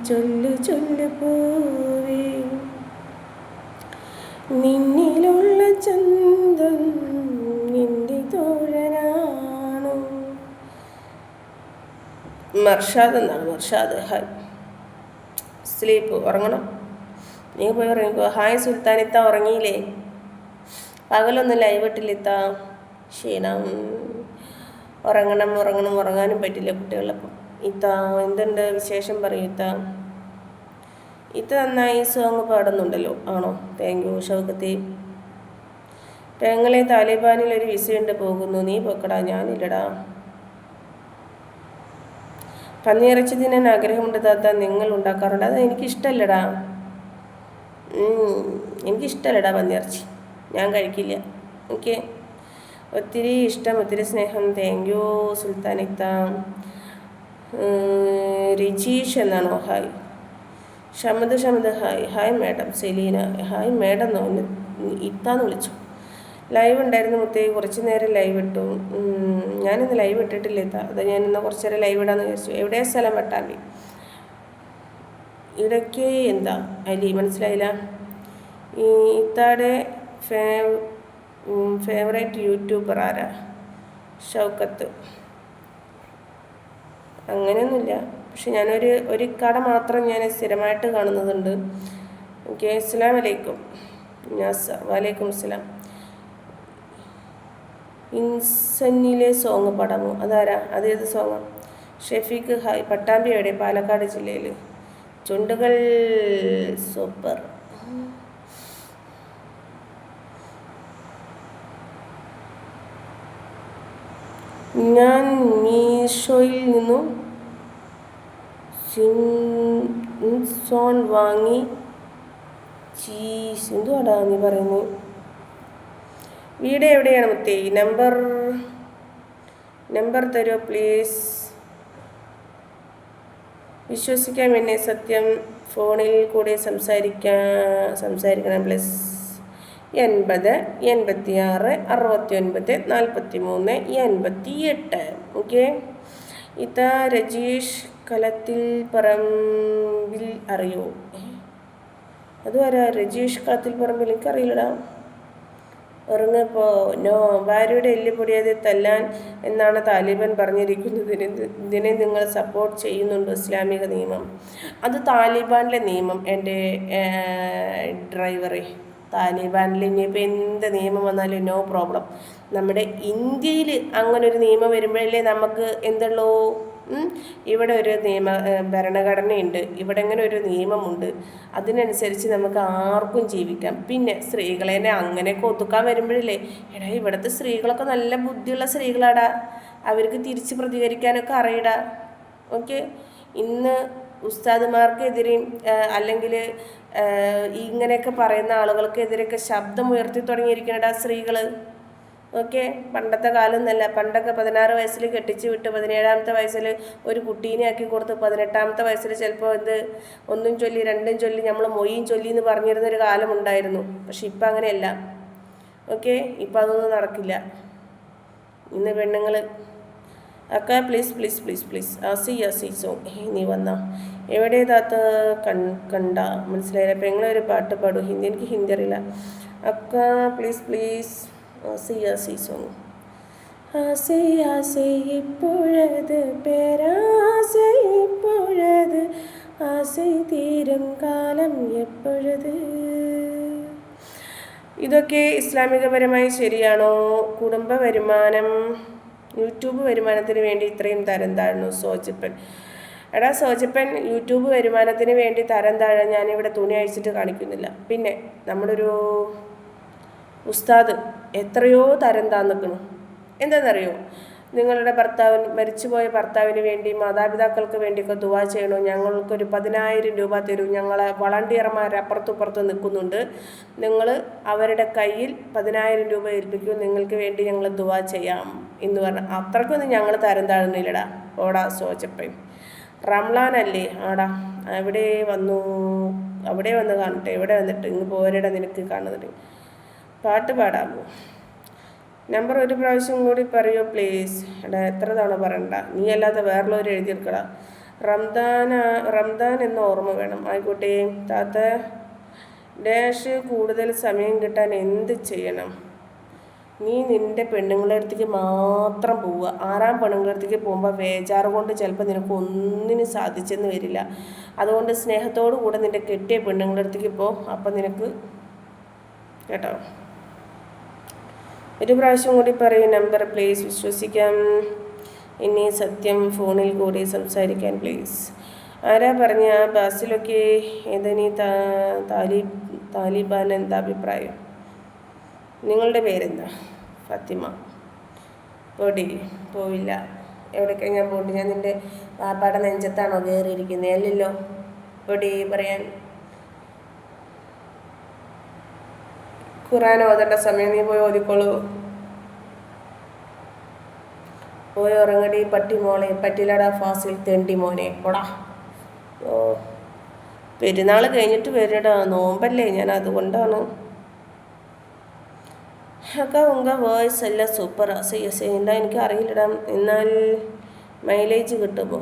ചൊല്ലു ചൊല്ലു പൂവേ നിന്നിലുള്ള ചന്തം നിന്റെ തോഴനാണ്. മർഷാദ് എന്നാണ്. മർഷാദ് ഹായ്. സ്ലീപ്പ് ഉറങ്ങണം. നീ പോയി ഉറങ്ങിക്കോ. ഹായ് സുൽത്താനിത്ത, ഉറങ്ങിയില്ലേ? പകലൊന്നും ലൈവ് ഇട്ടില്ലിത്ത. ക്ഷീണം. ഉറങ്ങാനും പറ്റില്ല കുട്ടികളപ്പം. ഇത്ത എന്തുണ്ട് വിശേഷം പറയൂ ഇത്ത. ഇത്ത നന്നായി സോങ് പാടുന്നുണ്ടല്ലോ. ആണോ? താങ്ക് യു ഷൗക്കത്തി. പെങ്ങളെ താലിബാനിൽ ഒരു വിസയുണ്ട്, പോകുന്നു. നീ പൊക്കടാ. ഞാനില്ലടാ. പന്നിയിറച്ചി തിന്നാൻ ആഗ്രഹമുണ്ട് താത്ത. നിങ്ങൾ ഉണ്ടാക്കാറുണ്ട്? അത് എനിക്കിഷ്ടമല്ലടാ. എനിക്കിഷ്ടമല്ലടാ പന്നിയിറച്ചി. ഞാൻ കഴിക്കില്ല. ഓക്കെ. ഒത്തിരി ഇഷ്ടം, ഒത്തിരി സ്നേഹം. താങ്ക് യു സുൽത്താനിത്ത. റിജീഷ് എന്നാണോ? Hi. Shamad hi. Hi madam. Selina hi. Madam എന്നോ ഇത്താന്ന് വിളിച്ചു. ലൈവ് ഉണ്ടായിരുന്നു മുത്തേ, കുറച്ച് നേരം ലൈവ് ഇട്ടു. ഞാനിന്ന് ലൈവ് ഇട്ടിട്ടില്ല ഇത്ത. അത് ഞാനിന്ന് കുറച്ച് നേരം ലൈവ് ഇടാന്ന് വിചാരിച്ചു. എവിടെയാ സ്ഥലം? പട്ടാമ്പി. ഇടയ്ക്ക് എന്താ അലി മനസ്സിലായില്ല. ഇത്താടെ ഫേവറേറ്റ് യൂട്യൂബർ ആരാ? ഷൗക്കത്ത്. അങ്ങനെയൊന്നുമില്ല, പക്ഷെ ഒരു കട മാത്രം ഞാൻ സ്ഥിരമായിട്ട് കാണുന്നതുണ്ട്. ഓക്കെ. അസ്സലാം വലൈക്കും. വലൈക്കും അസ്സലാം. ഇൻസന്നിലെ സോങ് പാടാമോ? അതാരാ? അതേത് സോങ്ങാ? ഷെഫീഖ് ഹായ്. പട്ടാമ്പി എവിടെ? പാലക്കാട് ജില്ലയിൽ. ചുണ്ടുകൾ സൂപ്പർ. ഞാൻ മീഷോയിൽ നിന്നും സോൺ വാങ്ങി. ചീസ് എന്തുവാടാ നീ പറയുന്നത്? വീട് എവിടെയാണ് മുത്തേ? നമ്പർ തരുമോ പ്ലീസ്? വിശ്വസിക്കാം എന്നെ, സത്യം. ഫോണിൽ കൂടെ സംസാരിക്കണം. പ്ലസ് 80 86 69 43 88. ഓക്കെ. ഇതാ രജീഷ് കലത്തിൽ പറമ്പിൽ അറിയോ? അതുവരാ രജീഷ് കളത്തിൽ പറമ്പിൽ? എനിക്കറിയില്ലടാ. ഉറങ്ങിപ്പോ. നോ. ഭാര്യയുടെ എല്ല് പൊടിയാതെ തല്ലാൻ എന്നാണ് താലിബാൻ പറഞ്ഞിരിക്കുന്നത്. ഇതിനെ നിങ്ങൾ സപ്പോർട്ട് ചെയ്യുന്നുണ്ടോ? ഇസ്ലാമിക നിയമം. അത് താലിബാനിലെ നിയമം എൻ്റെ ഡ്രൈവറെ. താലിബാനിൽ ഇനിയിപ്പോൾ എന്ത് നിയമം വന്നാലും നോ പ്രോബ്ലം. നമ്മുടെ ഇന്ത്യയിൽ അങ്ങനൊരു നിയമം വരുമ്പോഴല്ലേ നമുക്ക് എന്തുള്ളൂ. ഇവിടെ ഒരു ഭരണഘടനയുണ്ട്. ഇവിടെ ഇങ്ങനെ ഒരു നിയമമുണ്ട്. അതിനനുസരിച്ച് നമുക്ക് ആർക്കും ജീവിക്കാം. പിന്നെ സ്ത്രീകളെ അങ്ങനെയൊക്കെ ഒതുക്കാൻ വരുമ്പോഴല്ലേ, എടാ ഇവിടുത്തെ സ്ത്രീകളൊക്കെ നല്ല ബുദ്ധിയുള്ള സ്ത്രീകളാടാ. അവർക്ക് തിരിച്ച് പ്രതികരിക്കാനൊക്കെ അറിയടാ. ഓക്കെ. ഇന്ന് ഉസ്താദുമാർക്കെതിരെയും അല്ലെങ്കിൽ ഇങ്ങനെയൊക്കെ പറയുന്ന ആളുകൾക്കെതിരെയൊക്കെ ശബ്ദം ഉയർത്തി തുടങ്ങിയിരിക്കണടാ സ്ത്രീകൾ. ഓക്കെ. പണ്ടത്തെ കാലം എന്നല്ല. പണ്ടൊക്കെ 16 വയസ്സിൽ കെട്ടിച്ച് വിട്ട് 17ാമത്തെ വയസ്സിൽ ഒരു കുട്ടീനെ ആക്കി കൊടുത്ത് 18ാമത്തെ വയസ്സിൽ ചിലപ്പോൾ ഒന്നും ചൊല്ലി രണ്ടും ചൊല്ലി നമ്മൾ മൊയ്യും ചൊല്ലി എന്ന് പറഞ്ഞിരുന്നൊരു കാലം ഉണ്ടായിരുന്നു. പക്ഷെ ഇപ്പം അങ്ങനെയല്ല. ഓക്കെ. ഇപ്പം അതൊന്നും നടക്കില്ല. ഇന്ന് പെണ്ണുങ്ങൾ അക്ക പ്ലീസ് ആസി സോ നീ വന്നാ എവിടെ താത്ത കണ്ട മനസ്സിലായില്ല. പെങ്ങളൊരു പാട്ട് പാടും. എനിക്ക് ഹിന്ദി അറിയില്ല. അക്ക പ്ലീസ് ആസി സോങ്. ആസെ ഇപ്പോഴത് പേരാസെ ഇപ്പോഴത് ആസെ തീരും കാലം എപ്പോഴത്. ഇതൊക്കെ ഇസ്ലാമികപരമായി ശരിയാണോ? കുടുംബ വരുമാനം, യൂട്യൂബ് വരുമാനത്തിന് വേണ്ടി ഇത്രയും തരം താഴ്ന്നു സോജപ്പൻ. എടാ സോജപ്പൻ, യൂട്യൂബ് വരുമാനത്തിന് വേണ്ടി തരം താഴാൻ ഞാനിവിടെ തുണി അഴിച്ചിട്ട് കാണിക്കുന്നില്ല. പിന്നെ നമ്മുടെ ഒരു ഉസ്താദ് എത്രയോ തരം താന്നിക്കണു. എന്താണെന്നറിയോ? നിങ്ങളുടെ മരിച്ചുപോയ ഭർത്താവിന് വേണ്ടി മാതാപിതാക്കൾക്ക് വേണ്ടിയൊക്കെ ദുആ ചെയ്യണോ? ഞങ്ങൾക്കൊരു 10,000 രൂപ തരൂ. ഞങ്ങളെ വളണ്ടിയർമാർ അപ്പുറത്തും നിൽക്കുന്നുണ്ട്. നിങ്ങൾ അവരുടെ കയ്യിൽ 10,000 രൂപ ഏൽപ്പിക്കൂ. നിങ്ങൾക്ക് വേണ്ടി ഞങ്ങൾ ദുആ ചെയ്യാം എന്ന് പറഞ്ഞാൽ അത്രയ്ക്കൊന്നും ഞങ്ങൾ തരം താഴുന്നില്ലടാ. ഓടാ സോജപ്പൻ. റംലാൻ അല്ലേ? ആടാ. അവിടെ വന്ന് കാണട്ടെ. ഇവിടെ വന്നിട്ട് ഇങ്ങ് പോരടാ. നിനക്ക് കാണുന്നുണ്ട്. പാട്ട് പാടാമോ? നമ്പർ ഒരു പ്രാവശ്യം കൂടി പറയൂ പ്ലീസ്. എടാ എത്ര തവണ പറയണ്ട. നീ അല്ലാതെ വേറുള്ളവർ എഴുതിയെടുക്കടാ. റംദാൻ റംദാൻ എന്ന ഓർമ്മ വേണം. ആയിക്കോട്ടെ താത്ത. ഡാഷ് കൂടുതൽ സമയം കിട്ടാൻ എന്ത് ചെയ്യണം? നീ നിൻ്റെ പെണ്ണുങ്ങളുടെ അടുത്തേക്ക് മാത്രം പോവുക. ആറാം പെണ്ണുങ്ങളുടെ അടുത്തേക്ക് പോകുമ്പോൾ വേജാറ് കൊണ്ട് ചിലപ്പോൾ നിനക്ക് ഒന്നിനും സാധിച്ചെന്ന് വരില്ല. അതുകൊണ്ട് സ്നേഹത്തോടു കൂടെ നിൻ്റെ കെട്ടിയ പെണ്ണുങ്ങളുടെ അടുത്തേക്ക് പോ. അപ്പം നിനക്ക് കേട്ടോ. ഒരു പ്രാവശ്യം കൂടി പറയും നമ്പർ പ്ലീസ്. വിശ്വസിക്കാം ഇനി സത്യം ഫോണിൽ കൂടി സംസാരിക്കാൻ പ്ലീസ്. ആരാ പറഞ്ഞ ബസ്സിലൊക്കെ ഏതനി താലിബാൻ എന്താ അഭിപ്രായം? നിങ്ങളുടെ പേരെന്താ? ഫാത്തിമ. പോടി. പോവില്ല. എവിടേക്കാണ് ഞാൻ പോയിട്ട്? ഞാൻ നിൻ്റെ പാപ്പാടെ നെഞ്ചത്താണോ കയറിയിരിക്കുന്നത്? അല്ലല്ലോ. പോടി പറയാൻ. ഖുർആൻ ഓതേണ്ട സമയം നീ പോയി ഓതിക്കോളൂ. പോയി ഉറങ്ങടി പട്ടി മോളെ. പറ്റില്ലടാ ഫാസിൽ തെണ്ടി മോനെ. പോടാ. ഓ പെരുന്നാൾ കഴിഞ്ഞിട്ട് വരടാ. നോമ്പല്ലേ, ഞാൻ അതുകൊണ്ടാണ്. അക്ക ഉങ്ക വോയിസ് എല്ലാം സൂപ്പറാ. എന്താ എനിക്ക് അറിയില്ലടാ. എന്നാൽ മൈലേജ് കിട്ടുമോ?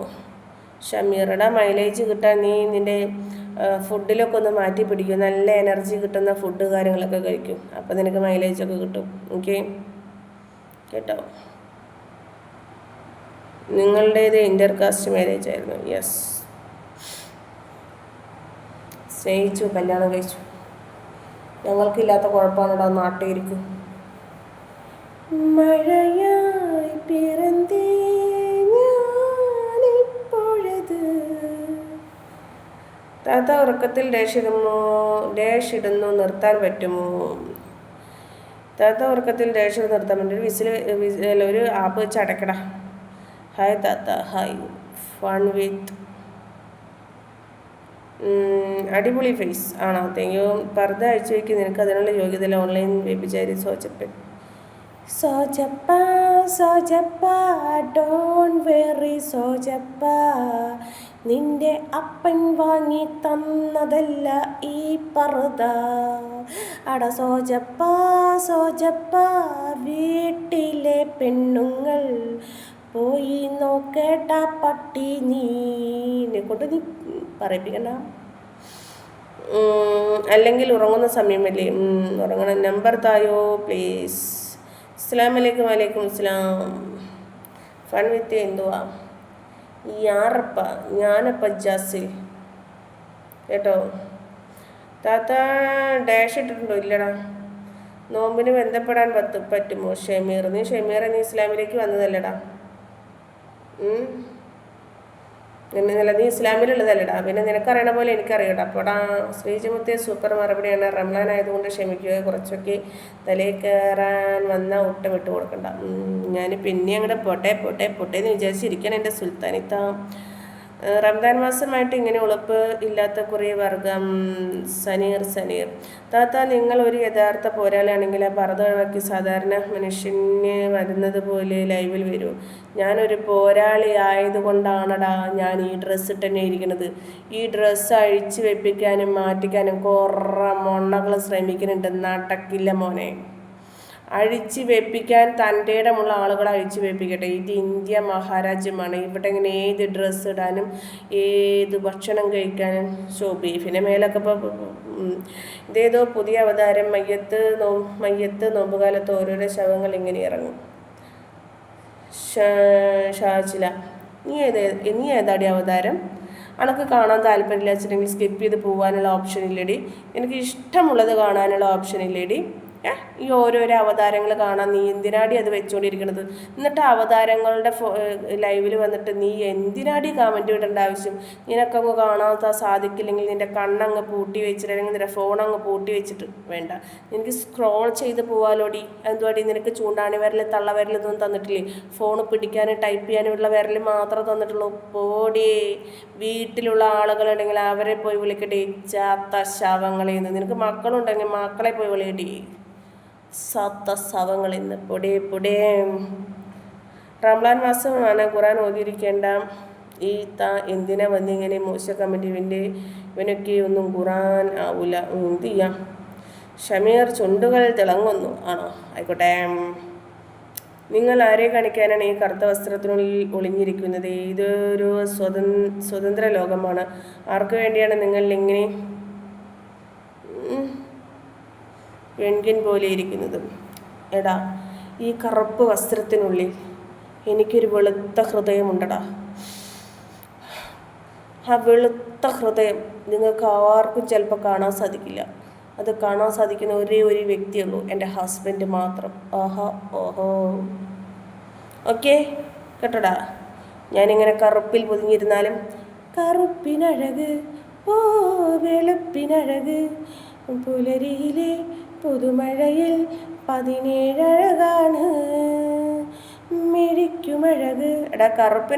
ഷമീറടാ മൈലേജ് കിട്ടാൻ നീ നിൻ്റെ ഫുഡിലൊക്കെ ഒന്ന് മാറ്റി പിടിക്കും. നല്ല എനർജി കിട്ടുന്ന ഫുഡ് കാര്യങ്ങളൊക്കെ കഴിക്കും. അപ്പം നിനക്ക് മൈലേജൊക്കെ കിട്ടും. ഓക്കെ കേട്ടോ. നിങ്ങളുടേത് ഇൻ്റർകാസ്റ്റ് മാരേജ് ആയിരുന്നു? യെസ്. സ്നേഹിച്ചു, കല്യാണം കഴിച്ചു. ഞങ്ങൾക്കില്ലാത്ത കുഴപ്പമാണടാ. നാട്ടിലിരിക്കും. മഴയായി പിറന്നേ ഞാനിപ്പോഴത്. താത്ത ഉറക്കത്തിൽ ഡാഷ് ഇടുന്നു നിർത്താൻ പറ്റുമോ? താത്ത ഉറക്കത്തിൽ ഡാഷ് നിർത്താൻ പറ്റും. ഒരു ആപ്പ് വെച്ച് അടക്കടാ. ഹായ് താത്ത. ഹായ്. ഫൺ വിത്ത് അടിപൊളി ഫേസ് ആണോ? Thank U. പർദ്ദ അഴിച്ചു വയ്ക്ക്. നിനക്ക് അതിനുള്ള യോഗ്യതയില്ല. ഓൺലൈൻ വ്യഭിചാരി. സോജപ്പ don't worry സോജപ്പ. നിന്റെ അപ്പൻ വാങ്ങി തന്നതല്ല ഈ പർദ്ദ. അട സോജപ്പ വീട്ടിലെ പെണ്ണുങ്ങൾ പോയി നോക്കേട്ട പട്ടി. നീനെ കൊണ്ട് നീ പറയിപ്പിക്കണ്ട. അല്ലെങ്കിൽ ഉറങ്ങുന്ന സമയമല്ലേ? ഉറങ്ങണം. നമ്പർ തായോ പ്ലീസ്. അസ്സലാമലൈക്കും. വലൈക്കും അസ്സലാം. ഫൺ വിത്ത് എന്തുവാ? യാറപ്പ. ഞാനപ്പ ജാസിൽ കേട്ടോ. താത്ത ഡാഷ് ഇട്ടിട്ടുണ്ടോ? ഇല്ലടാ. നോമ്പിന് ബന്ധപ്പെടാൻ പറ്റുമോ? ഷമീർ. നീ ഇസ്ലാമിലേക്ക് വന്നതല്ലടാ. നീ ഇസ്ലാമിലുള്ളതല്ലടാ. പിന്നെ നിനക്കറിയണ പോലെ എനിക്കറിയടാ. അപ്പോടാ. ശ്രീജമുത്തെ സൂപ്പർ മറുപടിയാണ്. റംലാൻ ആയതുകൊണ്ട് ക്ഷമിക്കുക. കുറച്ചൊക്കെ തലയിൽ കയറാൻ വന്ന ഒട്ടും വിട്ടു കൊടുക്കണ്ട. ഞാൻ പിന്നെ അങ്ങോട്ട് പൊട്ടേന്ന് വിചാരിച്ചിരിക്കണം എൻ്റെ സുൽത്താനിത്ത. റംദാൻ മാസമായിട്ട് ഇങ്ങനെ ഉളുപ്പ് ഇല്ലാത്ത കുറേ വർഗം. സനീർ. താത്ത നിങ്ങൾ ഒരു യഥാർത്ഥ പോരാളിയാണെങ്കിൽ ആ പർദ്ദ ഒഴിവാക്കി സാധാരണ മനുഷ്യന് വരുന്നത് പോലെ ലൈവിൽ വരൂ. ഞാനൊരു പോരാളി ആയതുകൊണ്ടാണടാ ഞാൻ ഈ ഡ്രസ്സ് ഇട്ട് ഇരിക്കുന്നത്. ഈ ഡ്രസ്സ് അഴിച്ചു വെപ്പിക്കാനും മാറ്റിക്കാനും കുറേ മൊണ്ണകൾ ശ്രമിക്കുന്നുണ്ട്. നടക്കില്ല മോനെ. അഴിച്ചു വെപ്പിക്കാൻ തൻ്റെ ഇടമുള്ള ആളുകളെ അഴിച്ചു വെപ്പിക്കട്ടെ. ഇത് ഇന്ത്യ മഹാരാജ്യമാണ്. ഇവിടെ ഇങ്ങനെ ഏത് ഡ്രസ്സ് ഇടാനും ഏത് ഭക്ഷണം കഴിക്കാനും ബീഫിൻ്റെ മേലൊക്കെ ഇപ്പോൾ ഇതേതോ പുതിയ അവതാരം. മയ്യത്ത് നോമ്പുകാലത്ത് ഓരോരോ ശവങ്ങൾ ഇങ്ങനെ ഇറങ്ങും. ഷാജില. നീ ഏതാടി അവതാരം? അനക്ക് കാണാൻ താല്പര്യമില്ല വെച്ചിട്ടുണ്ടെങ്കിൽ സ്കിപ്പ് ചെയ്ത് പോകാനുള്ള ഓപ്ഷൻ ഇല്ലേടി? എനിക്ക് ഇഷ്ടമുള്ളത് കാണാനുള്ള ഓപ്ഷൻ ഇല്ലേടി? ഈ ഓരോരോ അവതാരങ്ങൾ കാണാൻ നീ എന്തിനാടി അത് വെച്ചുകൊണ്ടിരിക്കുന്നത്? എന്നിട്ട് അവതാരങ്ങളുടെ ലൈവിൽ വന്നിട്ട് നീ എന്തിനാടി കമൻറ്റ് ഇടേണ്ട ആവശ്യം? നിനക്കങ്ങ് കാണാൻ സാധിക്കില്ലെങ്കിൽ നിൻ്റെ കണ്ണങ്ങ് പൂട്ടി വെച്ചിട്ട് അല്ലെങ്കിൽ നിൻ്റെ ഫോൺ അങ്ങ് പൂട്ടി വെച്ചിട്ട് വേണ്ട, നിനക്ക് സ്ക്രോൾ ചെയ്ത് പോവാലോടി. എന്തുവാടി നിനക്ക് ചൂണ്ടാണി വിരൽ തള്ള വിരലൊന്നും തന്നിട്ടില്ലേ? ഫോൺ പിടിക്കാനും ടൈപ്പ് ചെയ്യാനുമുള്ള വിരൽ മാത്രമേ തന്നിട്ടുള്ളൂ. പോടി. വീട്ടിലുള്ള ആളുകളുണ്ടെങ്കിൽ അവരെ പോയി വിളിക്കട്ടെ. ചാത്ത ശവങ്ങളിൽ നിന്ന്. നിനക്ക് മക്കളുണ്ടെങ്കിൽ മക്കളെ പോയി വിളിക്കട്ടെ. സത്ത ശവങ്ങളിൽ നിന്ന്. പൊടേ. റംലാൻ മാസമാണ്. ഖുർആൻ ഓതിയിരിക്കേണ്ട ഈ എന്തിനാ വന്നിങ്ങനെ മോശ കമൻറ്റ്? ഇവനൊക്കെ ഒന്നും ഖുർആൻ ആവൂല. എന്ത് ചെയ്യാം? ഷമീർ ചുണ്ടുകൾ തിളങ്ങുന്നു. ആണോ? ആയിക്കോട്ടെ. നിങ്ങൾ ആരെ കാണിക്കാനാണ് ഈ കറുത്ത വസ്ത്രത്തിനുള്ളിൽ ഒളിഞ്ഞിരിക്കുന്നത്? ഇതൊരു സ്വതന്ത്ര ലോകമാണ്. ആർക്ക് വേണ്ടിയാണ് നിങ്ങൾ ഇങ്ങനെ പെൺകിൻ പോലെ ഇരിക്കുന്നത്? എടാ, ഈ കറുപ്പ് വസ്ത്രത്തിനുള്ളിൽ എനിക്കൊരു വെളുത്ത ഹൃദയമുണ്ടടാ. ആ വെളുത്ത ഹൃദയം നിങ്ങൾക്ക് ആർക്കും ചിലപ്പോൾ കാണാൻ സാധിക്കില്ല. അത് കാണാൻ സാധിക്കുന്ന ഒരേ ഒരു വ്യക്തിയുള്ളൂ, എൻ്റെ ഹസ്ബൻഡ് മാത്രം. ആഹാ, ഓഹോ, ഓക്കെ കേട്ടോടാ. ഞാനിങ്ങനെ കറുപ്പിൽ പൊതിഞ്ഞിരുന്നാലും കറുപ്പിനഴക്, ഓ വെളുപ്പിനഴക്, പുലരിയിലെ പുതുമഴയിൽ 17 അഴകാണ്, മിഴിക്കുമഴക്. എടാ, കറുപ്പിന്